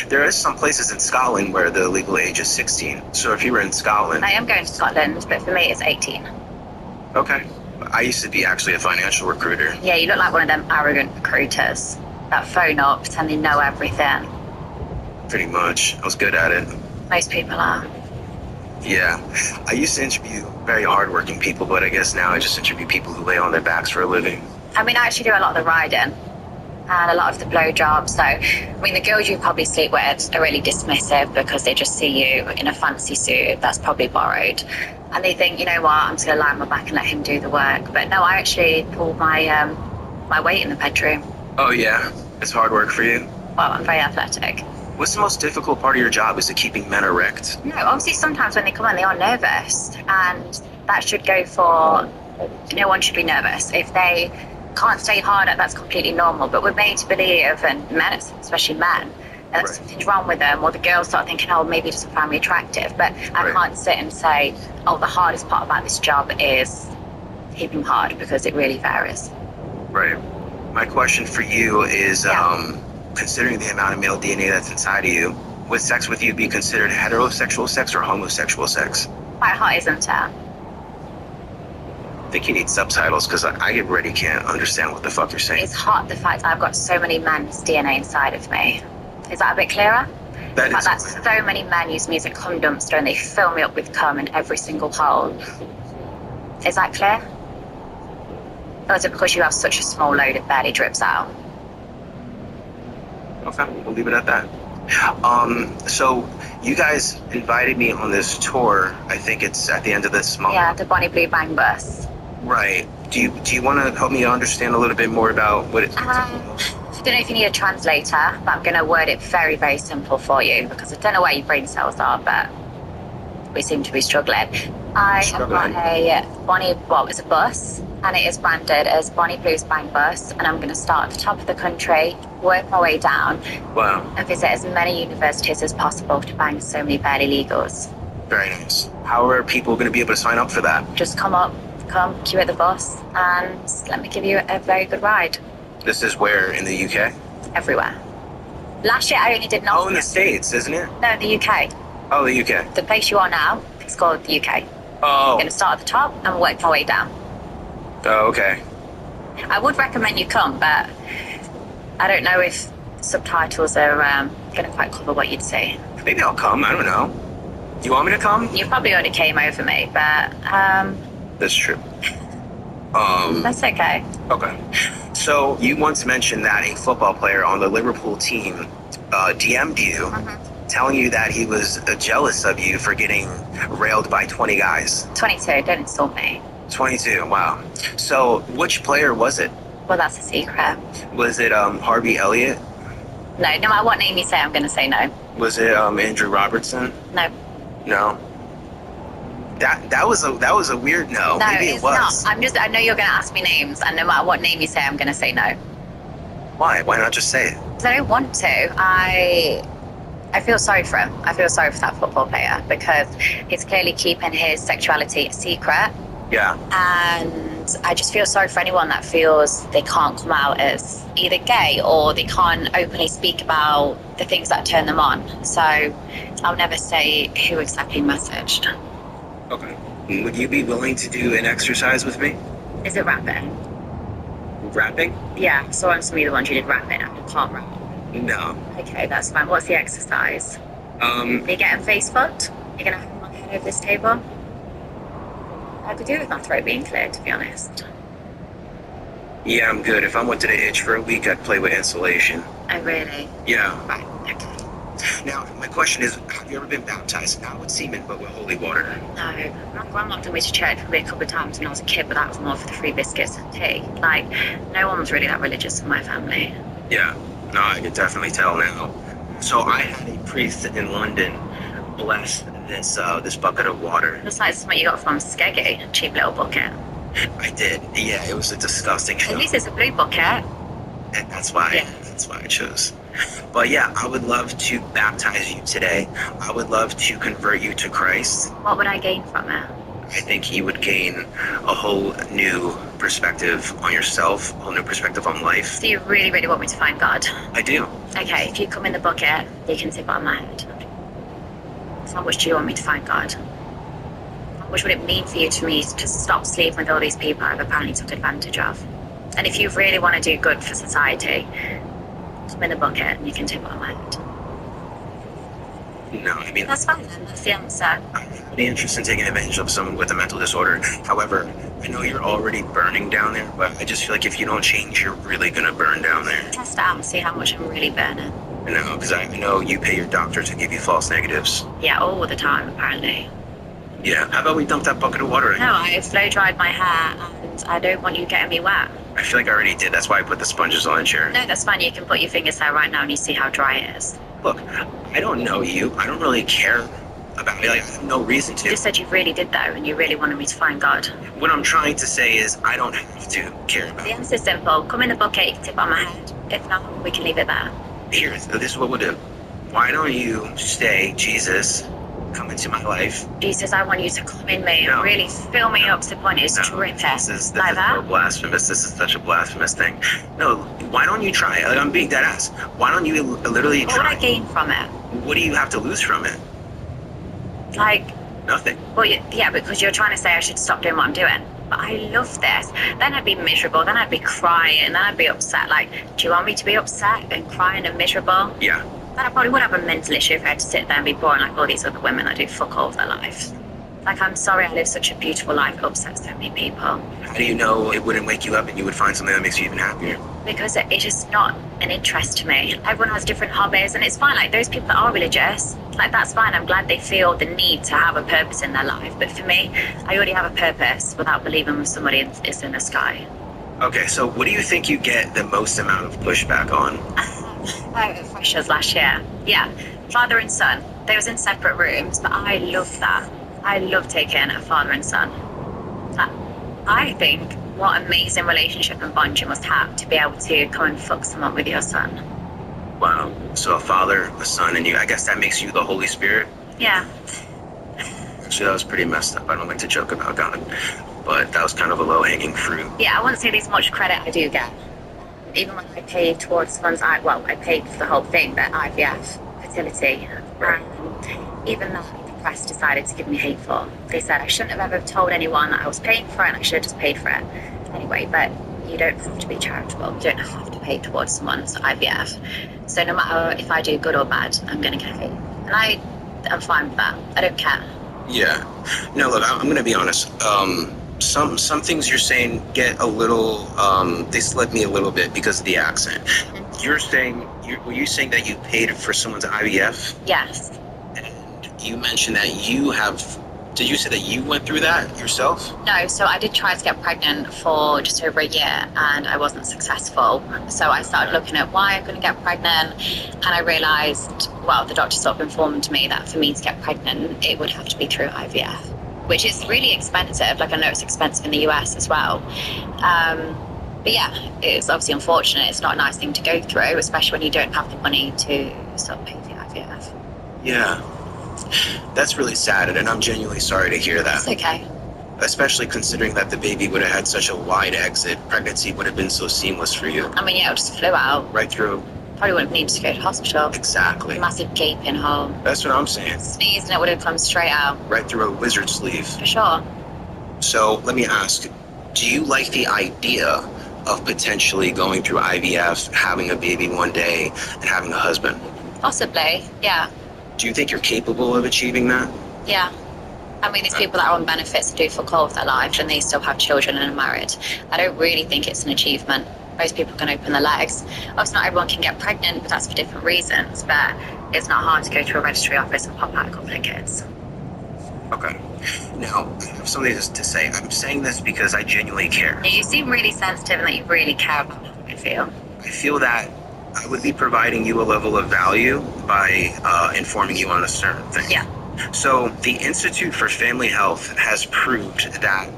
There is some places in Scotland where the legal age is 16. So if you were in Scotland...
I am going to Scotland, but for me it's 18.
Okay. I used to be actually a financial recruiter.
Yeah, you look like one of them arrogant recruiters that phone up, pretend they know everything.
Pretty much. I was good at it.
Most people are.
Yeah. I used to interview very hardworking people, but I guess now I just interview people who lay on their backs for a living.
I mean, I actually do a lot of the riding and a lot of the blowjobs. So, I mean, the girls you probably sleep with are really dismissive because they just see you in a fancy suit that's probably borrowed. And they think, you know what, I'm just going to lie on my back and let him do the work. But no, I actually pull my my weight in the bedroom.
Oh, yeah? It's hard work for you?
Well, I'm very athletic.
What's the most difficult part of your job? Is it keeping men erect?
No, obviously sometimes when they come in, they are nervous. And that should go for, no one should be nervous. If they can't stay harder, that's completely normal. But we're made to believe, and men, especially men, that something's wrong with them, or the girls start thinking, oh, maybe he doesn't find me attractive. But I can't sit and say, oh, the hardest part about this job is, hit him hard because it really varies.
Right. My question for you is, considering the amount of male DNA that's inside of you, would sex with you be considered heterosexual sex or homosexual sex?
Quite hot, isn't it?
I think you need subtitles because I already can't understand what the fuck you're saying.
It's hot, the fact I've got so many men's DNA inside of me. Is that a bit clearer?
That
The
is
fact that so many men use me as a cum dumpster and they fill me up with cum in every single hole. Is that clear? Or is it because you have such a small load it barely drips out?
Okay, we'll leave it at that. So you guys invited me on this tour. I think it's at the end of this month.
Yeah, the Bonnie Blue Bang bus.
Right. Do you want to help me understand a little bit more about what it?
I don't know if you need a translator, but I'm going to word it very, very simple for you because I don't know where your brain cells are, but we seem to be struggling. I have got it's a bus, and it is branded as Bonnie Blue's Bang Bus, and I'm going to start at the top of the country, work my way down,
Wow.
and visit as many universities as possible to bang so many paralegals.
Very nice. How are people going to be able to sign up for that?
Just come, queue at the bus, and let me give you a very good ride.
This is where in the UK?
Everywhere. Last year I only did Nottingham.
Oh, in the States, isn't it?
No, the UK.
Oh, the UK.
The place you are now is called the UK.
Oh.
I'm going to start at the top and work my way down.
Oh, okay.
I would recommend you come, but I don't know if subtitles are going to quite cover what you'd see.
Maybe I'll come. I don't know. Do you want me to come?
You probably already came over me, but
That's true.
that's okay.
Okay. So you once mentioned that a football player on the Liverpool team DM'd you, telling you that he was jealous of you for getting railed by 20 guys.
22, don't insult me.
22, wow. So which player was it?
Well, that's a secret.
Was it Harvey Elliott?
No, no matter what name you say, I'm going to say no.
Was it Andrew Robertson?
No.
No. That was a weird no.
No,
Maybe
it's
it was.
not. I know you're going to ask me names, and no matter what name you say, I'm going to say no.
Why? Why not just say it?
Because I don't want to. I feel sorry for him. I feel sorry for that football player because he's clearly keeping his sexuality a secret.
Yeah.
And I just feel sorry for anyone that feels they can't come out as either gay or they can't openly speak about the things that turn them on. So I'll never say who exactly messaged.
Okay. Would you be willing to do an exercise with me?
Is it rapping?
Rapping?
Yeah, I saw on some of the ones you did rapping. I can't rap.
No.
Okay, that's fine. What's the exercise? Are you getting face fucked? You're gonna have my head over this table? I could do with my throat being clear, to be honest.
Yeah, I'm good. If I went to the itch for a week, I'd play with insulation.
Oh, really?
Yeah.
Right, okay.
Now, my question is, have you ever been baptized? Not with semen, but with holy water?
No, my grandma took me to church probably a couple of times when I was a kid, but that was more for the free biscuits and tea. Like, no one was really that religious in my family.
Yeah. No, I can definitely tell now. So I had a priest in London bless this bucket of water.
Looks like something you got from Skeggy, a cheap little bucket.
I did. Yeah, it was a disgusting show.
At least it's a blue bucket.
And that's why I chose. But yeah, I would love to baptize you today. I would love to convert you to Christ.
What would I gain from it?
I think you would gain a whole new perspective on yourself, a whole new perspective on life.
So you really, really want me to find God?
I do.
Okay, if you come in the bucket, you can tip it on my head. So how much do you want me to find God? How much would it mean for you to me to stop sleeping with all these people I've apparently took advantage of? And if you really want to do good for society, come in the bucket and you can tip it on my head.
No, I mean...
That's fine then, that's the answer.
I'd be interested in taking advantage of someone with a mental disorder. However, I know you're already burning down there, but I just feel like if you don't change, you're really gonna burn down there.
Test it out and see how much I'm really burning.
No, because I know you pay your doctor to give you false negatives.
Yeah, all the time, apparently.
Yeah, how about we dump that bucket of water in?
No, I flow dried my hair and I don't want you getting me wet.
I feel like I already did. That's why I put the sponges on the chair.
No, that's fine. You can put your fingers there right now and you see how dry it is.
Look, I don't know you. I don't really care about it. Like, I have no reason to.
You just said you really did though, and you really wanted me to find God.
What I'm trying to say is I don't have to care about
The
it.
answer's simple. Come in the bucket, you can tip on my head. If not, we can leave it there.
Here, this is what we'll do. Why don't you stay, Jesus, come into my life.
Jesus, I want you to come in me
No.
and really fill me up to the point it's dripping.
This is
like
so
that.
blasphemous. This is such a blasphemous thing. No, why don't you try it? Like, I'm being dead ass. Why don't you literally
What would I
try?
gain from it?
What do you have to lose from it?
Like,
Nothing.
well, yeah, because you're trying to say I should stop doing what I'm doing. But I love this. Then I'd be miserable. Then I'd be crying. Then I'd be upset. Like, do you want me to be upset and crying and miserable?
Yeah.
Then I probably would have a mental issue if I had to sit there and be boring like all these other women that do fuck all of their life. Like, I'm sorry I live such a beautiful life. It upsets so many people.
How do you know it wouldn't wake you up and you would find something that makes you even happier?
Because it's just not an interest to me. Everyone has different hobbies, and it's fine. Like, those people that are religious, like, that's fine. I'm glad they feel the need to have a purpose in their life. But for me, I already have a purpose without believing somebody is in the sky.
Okay, so what do you think you get the most amount of pushback on?
Freshers last year. Yeah. Father and son. They was in separate rooms, but I love that. I love taking a father and son. I think what amazing relationship and bond you must have to be able to come and fuck someone with your son.
Wow. So a father, a son, and you. I guess that makes you the Holy Spirit?
Yeah.
Actually, that was pretty messed up. I don't like to joke about God, but that was kind of a low-hanging fruit.
Yeah, I wouldn't say there's much credit I do get. Even when I paid towards funds, I paid for the whole thing, but IVF, fertility.
Right.
Even that, the press decided to give me hate for. They said I shouldn't have ever told anyone that I was paying for it, and I should have just paid for it. Anyway, but you don't have to be charitable. You don't have to pay towards someone's IVF. So no matter if I do good or bad, I'm going to get hate. And I'm fine with that. I don't care.
Yeah. No, look, I'm going to be honest. Some things you're saying get a little, they slip me a little bit because of the accent. You're saying, were you saying that you paid for someone's IVF?
Yes.
And you mentioned that you have, did you say that you went through that yourself?
No, so I did try to get pregnant for just over a year and I wasn't successful. So I started looking at why I couldn't get pregnant, and I realised, well, the doctor sort of informed me that for me to get pregnant, it would have to be through IVF, which is really expensive. Like, I know it's expensive in the US as well. But yeah, it's obviously unfortunate. It's not a nice thing to go through, especially when you don't have the money to sort of pay for IVF.
Yeah. That's really sad, and I'm genuinely sorry to hear that.
It's okay.
Especially considering that the baby would have had such a wide exit. Pregnancy would have been so seamless for you.
I mean, yeah, it just flew out.
Right through.
Probably wouldn't have needed to go to hospital.
Exactly.
Massive gaping hole.
That's what I'm saying.
Sneezed and it would have come straight out.
Right through a wizard sleeve.
For sure.
So let me ask, do you like the idea of potentially going through IVF, having a baby one day, and having a husband?
Possibly, yeah.
Do you think you're capable of achieving that?
Yeah. I mean, there's people that are on benefits and do fuck all of their lives and they still have children and are married. I don't really think it's an achievement. Most people can open their legs. Obviously, not everyone can get pregnant, but that's for different reasons. But it's not hard to go to a registry office and pop out a couple of kids.
Okay. Now, I have something to say. I'm saying this because I genuinely care.
You seem really sensitive and that you really care about how I feel.
I feel that I would be providing you a level of value by informing you on a certain thing.
Yeah.
So the Institute for Family Health has proved that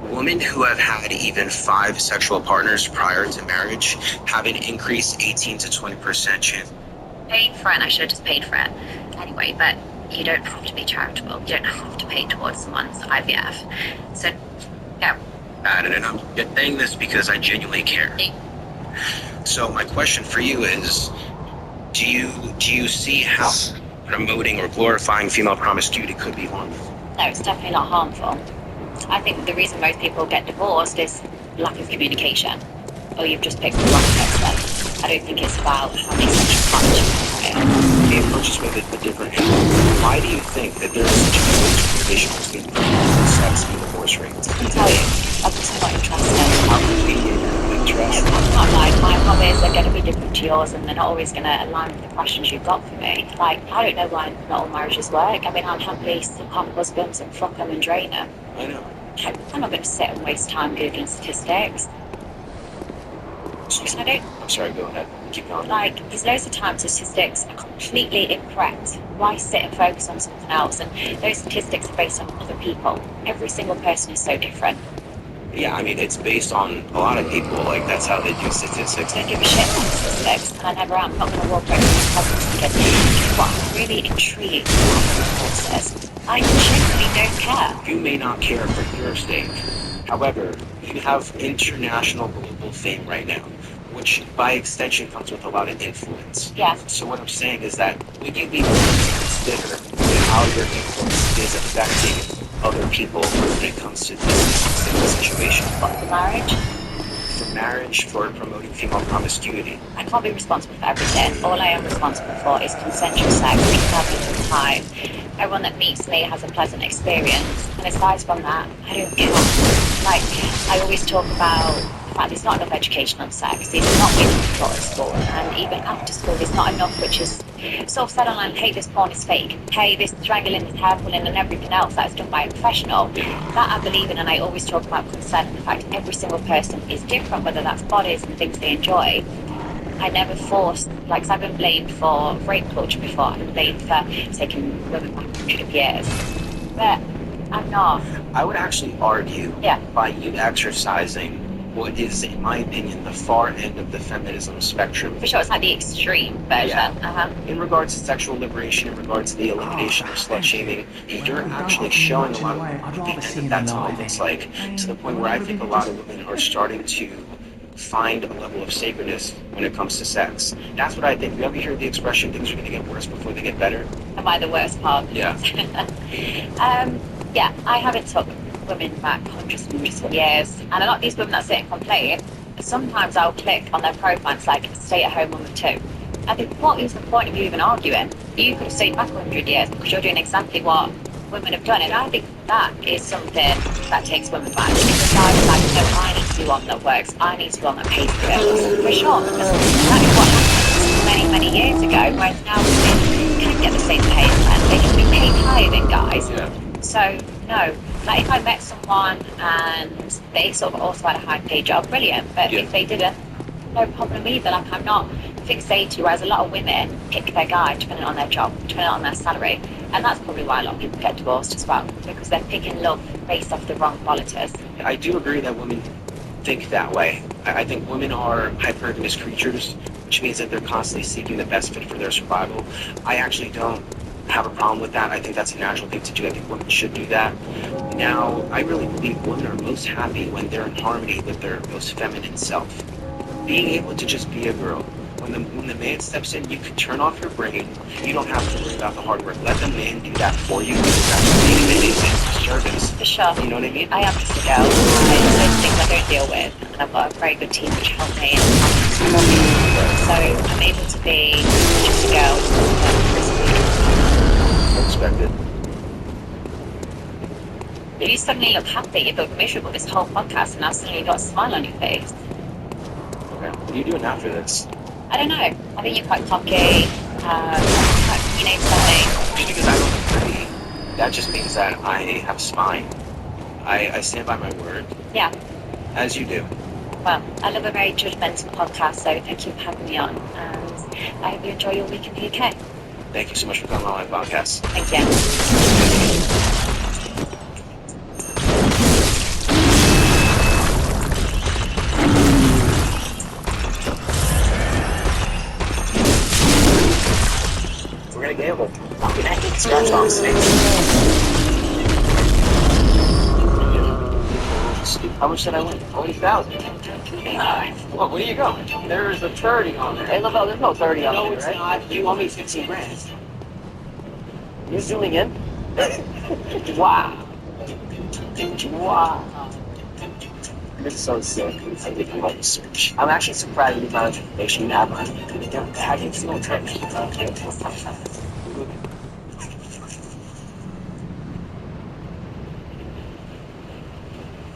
women who have had even 5 sexual partners prior to marriage have an increased 18 to 20% chance.
Paid for it, and I should have just paid for it. Anyway, but you don't have to be charitable. You don't have to pay towards someone's IVF. So, yeah.
And I'm saying this because I genuinely care. So my question for you is, do you see how promoting or glorifying female promiscuity could be harmful?
No, it's definitely not harmful. I think the reason most people get divorced is lack of communication. Or you've just picked the wrong person. I don't think it's about how many sexual partners you have.
The approach is maybe a different angle. Why do you think that there is such a huge relation between sex and divorce rates?
I can tell you, I'm just not interested.
How completely interested?
I'm not like, my hobbies are going to be different to yours and they're not always going to align with the questions you've got for me. Like, I don't know why not all marriages work. I mean, I'm happy to have husbands and fuck them and drain them.
I know.
I'm not going to sit and waste time Googling statistics. I don't.
I'm sorry, go ahead. Keep going.
Like, there's loads of times the statistics are completely incorrect. Why sit and focus on something else? And those statistics are based on other people. Every single person is so different.
Yeah, I mean, it's based on a lot of people. Like, that's how they do statistics.
I don't give a shit about statistics, and I never am. I'm not going to walk over to problems and go, you know what, I'm really intrigued by what the report says. I genuinely don't care.
You may not care for your state. However, you have international global fame right now, which by extension comes with a lot of influence.
Yeah.
So what I'm saying is that would you be willing to consider how your influence is affecting other people when it comes to this specific situation?
What, for marriage?
For marriage, for promoting female promiscuity.
I can't be responsible for everything. All I am responsible for is consensual sex, things happen at the time. Everyone that meets me has a pleasant experience. And aside from that, I don't care. Like, I always talk about the fact there's not enough education on sex. There's not enough taught at school. And even after school, there's not enough, which is sort of said online, hey, this porn is fake. Hey, this strangling, this hair pulling, and everything else that is done by a professional. That I believe in, and I always talk about consent and the fact every single person is different, whether that's bodies and things they enjoy. I never forced, like, 'cause I've been blamed for rape culture before. I've been blamed for taking women back 100 years. But I'm not.
I would actually argue
Yeah.
by you exercising what is, in my opinion, the far end of the feminism spectrum.
For sure, it's like the extreme version.
Yeah. In regards to sexual liberation, in regards to the elimination of slut shaming, you're actually showing a lot of women what the end of that tunnel looks like, to the point where I think a lot of women are starting to find a level of sacredness when it comes to sex. That's what I think. You ever hear the expression, things are going to get worse before they get better?
Am I the worst part?
Yeah.
Yeah, I haven't took women back hundreds and hundreds of years. And a lot of these women that sit and complain, sometimes I'll click on their profile and it's like, stay-at-home woman too. I think, what is the point of you even arguing? You could have stayed back 100 years because you're doing exactly what women have done. And I think that is something that takes women back. Because I was like, no, I need to be one that works. I need to be one that pays the bills. For sure, because that is what happened many, many years ago, whereas now women can get the same pay as men. They can be paid higher than guys.
Yeah.
So, no. Like, if I met someone and they sort of also had a high paid job, brilliant. But
Yeah.
if they didn't, no problem either. Like, I'm not fixated, whereas a lot of women pick their guy depending on their job, depending on their salary. And that's probably why a lot of people get divorced as well, because they're picking love based off the wrong qualities.
I do agree that women think that way. I think women are hypergamous creatures, which means that they're constantly seeking the best fit for their survival. I actually don't have a problem with that. I think that's a natural thing to do. I think women should do that. Now, I really believe women are most happy when they're in harmony with their most feminine self. Being able to just be a girl. When the man steps in, you can turn off your brain. You don't have to worry about the hard work. Let the man do that for you. Because that's being a service.
For sure.
You know what I mean?
I am just a girl. There's things I don't deal with, and I've got a very good team which help me. So I'm able to be just a girl.
Expected.
But you suddenly look happy. You look miserable this whole podcast, and now suddenly you've got a smile on your face.
Okay. What are you doing after this?
I don't know. I think you're quite cocky. You know something.
Just because I don't agree, that just means that I have a spine. I stand by my word.
Yeah.
As you do.
Well, I love a very judgmental podcast, so thank you for having me on. And I hope you enjoy your week in the UK.
Thank you so much for coming on my podcast.
Thank you.
We're gonna gamble. Scratch off snakes. How much did I win? 20,000. Well, where are you going?
There's a 30 on there.
Hey, look, there's no 30 on
No,
there,
it's
right?
not. You owe me 15 grand.
You're zooming in?
Wow. Wow.
You're so sick. I think I'm going to search. I'm actually surprised with the amount of information you have on me. How do you feel trying to keep up?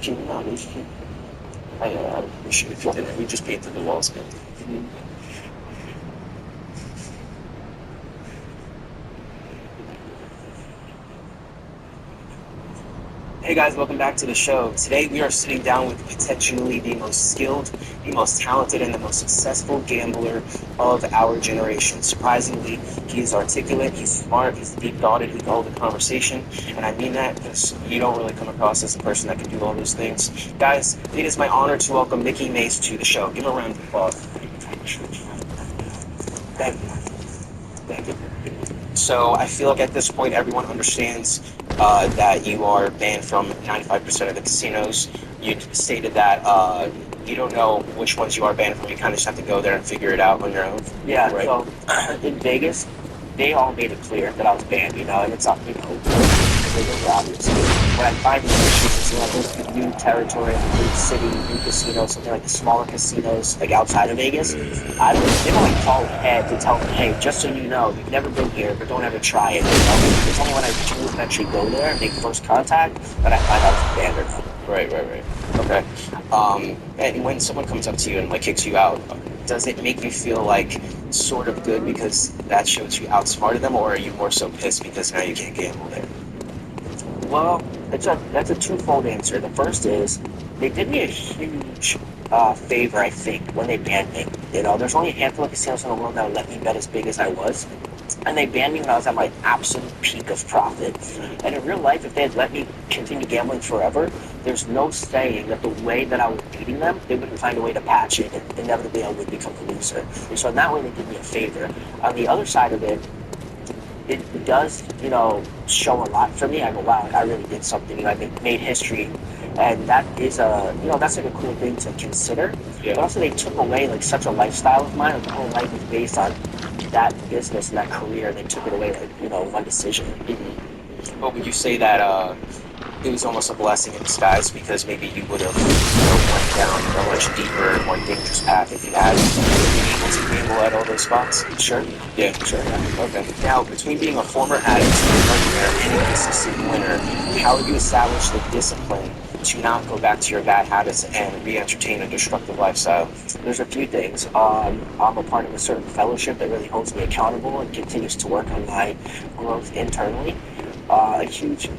Can you not leave? I appreciate it if you didn't. We just painted the walls. Hey guys, welcome back to the show. Today we are sitting down with potentially the most skilled, the most talented, and the most successful gambler of our generation. Surprisingly, he is articulate, he's smart, he's deep-thoughted, he can hold a conversation, and I mean that because you don't really come across as a person that can do all those things. Guys, it is my honor to welcome Mickey Mace to the show. Give him a round of applause. Thank you. Thank you. So I feel like at this point everyone understands that you are banned from 95% of the casinos. You stated that you don't know which ones you are banned from. You kind of just have to go there and figure it out on your own.
Yeah,
right?
so in Vegas, they all made it clear that I was banned, and it's not, obvious. What I find the issues is, there's new territory, new city, new casinos, something like the smaller casinos, like outside of Vegas. They don't call ahead to tell me, hey, just so you know, you've never been here, but don't ever try it. It's only when I do eventually go there and make first contact that I find out if I'm banned or not.
Right. Okay. And when someone comes up to you and kicks you out, does it make you feel sort of good because that shows you outsmarted them, or are you more so pissed because now you can't gamble there?
Well, that's a twofold answer. The first is they did me a huge favor, I think, when they banned me. There's only a handful of casinos in the world that would let me bet as big as I was. And they banned me when I was at my absolute peak of profit. And in real life, if they had let me continue gambling forever, there's no saying that the way that I was beating them, they wouldn't find a way to patch it, and inevitably I would become a loser. And so in that way, they did me a favor. On the other side of it, it does, show a lot for me. I go, wow, I really did something. I made history, and that is that's a cool thing to consider.
Yeah.
But also, they took away such a lifestyle of mine. My whole life was based on that business and that career. They took it away, one decision.
Mm-hmm. But would you say that it was almost a blessing in disguise because maybe you would have went down a much deeper, more dangerous path if you had been able to gamble at all those spots?
Sure.
Yeah. Okay. Now, between being a former addict, a millionaire, and a consistent winner, how would you establish the discipline to not go back to your bad habits and re-entertain a destructive lifestyle?
There's a few things. I'm a part of a certain fellowship that really holds me accountable and continues to work on my growth internally. A huge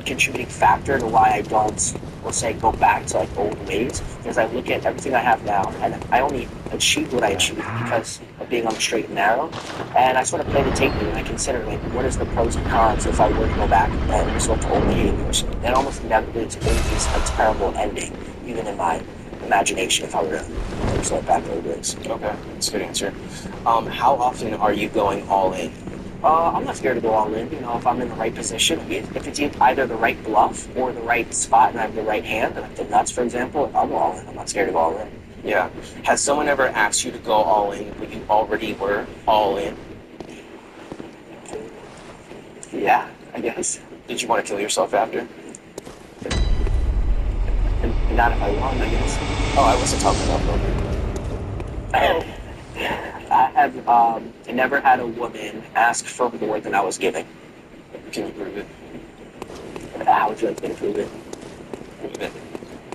contributing factor to why I don't, let's say, go back to old ways, is I look at everything I have now, and I only achieved what I achieved because of being on the straight and narrow. And I sort of play the tape and I consider what is the pros and cons if I were to go back and resort to old behaviors. And almost inevitably it's always a terrible ending, even in my imagination, if I were to resort back to old ways.
Okay, that's a good answer. How often are you going all in?
I'm not scared to go all in, if I'm in the right position. If it's either the right bluff or the right spot and I have the right hand, like the nuts, for example, I'll go all in. I'm not scared to go all in.
Yeah. Has someone ever asked you to go all in when you already were all in?
Yeah, I guess.
Did you want to kill yourself after?
And not if I won, I guess.
Oh, I wasn't talking about poker.
I have never had a woman ask for more than I was giving.
Can you prove it?
How would you like me to prove it?
Prove it.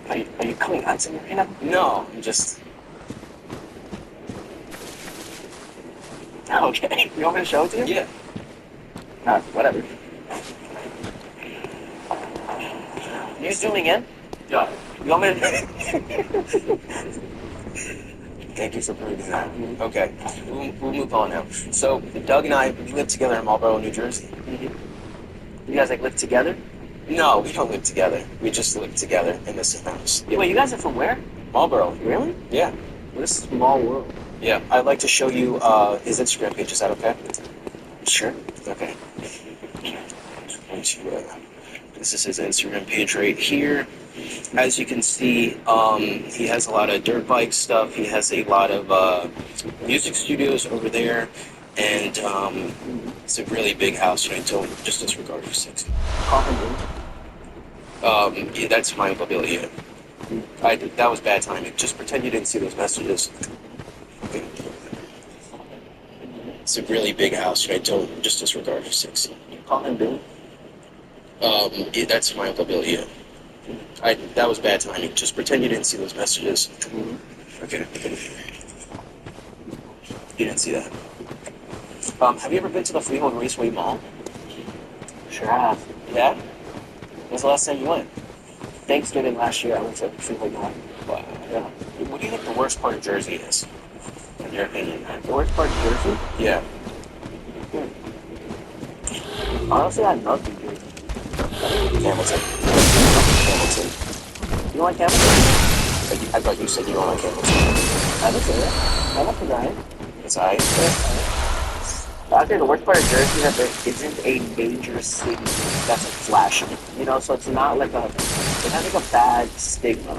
Are you coming on to me right now?
No, I'm just...
Okay. You want me to show it to you?
Yeah.
Whatever. You zooming in?
Yeah.
You want me to...
Thank you for proving that. Okay, we'll move on now. So, Doug and I, we live together in Marlboro, New Jersey.
You guys live together?
No, we don't live together. We just live together in the same house.
Wait, you guys are from where?
Marlboro.
Really?
Yeah.
What a small world.
Yeah, I'd like to show you his Instagram page. Is that okay?
Sure.
Okay. This is his Instagram page right here. As you can see, he has a lot of dirt bike stuff. He has a lot of music studios over there, and it's a really big house. Don't just disregard for sexy. Yeah, that's my mobility. That was bad timing. Just pretend you didn't see those messages. Okay. It's a really big house. Don't just disregard for sexy.
Call him Bill.
Yeah, that's my mobility. That was bad timing. Just pretend you didn't see those messages. Okay. You didn't see that. Have you ever been to the Freehold Raceway Mall?
Sure have.
Yeah?
When's the last time you went?
Thanksgiving last year, I went to Freeway Mall.
Wow.
Yeah.
What do you think the worst part of Jersey is? In your opinion?
The worst part of Jersey?
Yeah.
Honestly, I love New Jersey.
Hamilton. Hamilton.
You don't like Hamilton?
I thought you said you don't like Hamilton.
I didn't say that. Hamilton's alright.
It's alright.
I think the worst part of Jersey is that there isn't a major city that's like flashy. You know, so it's not like it has like a bad stigma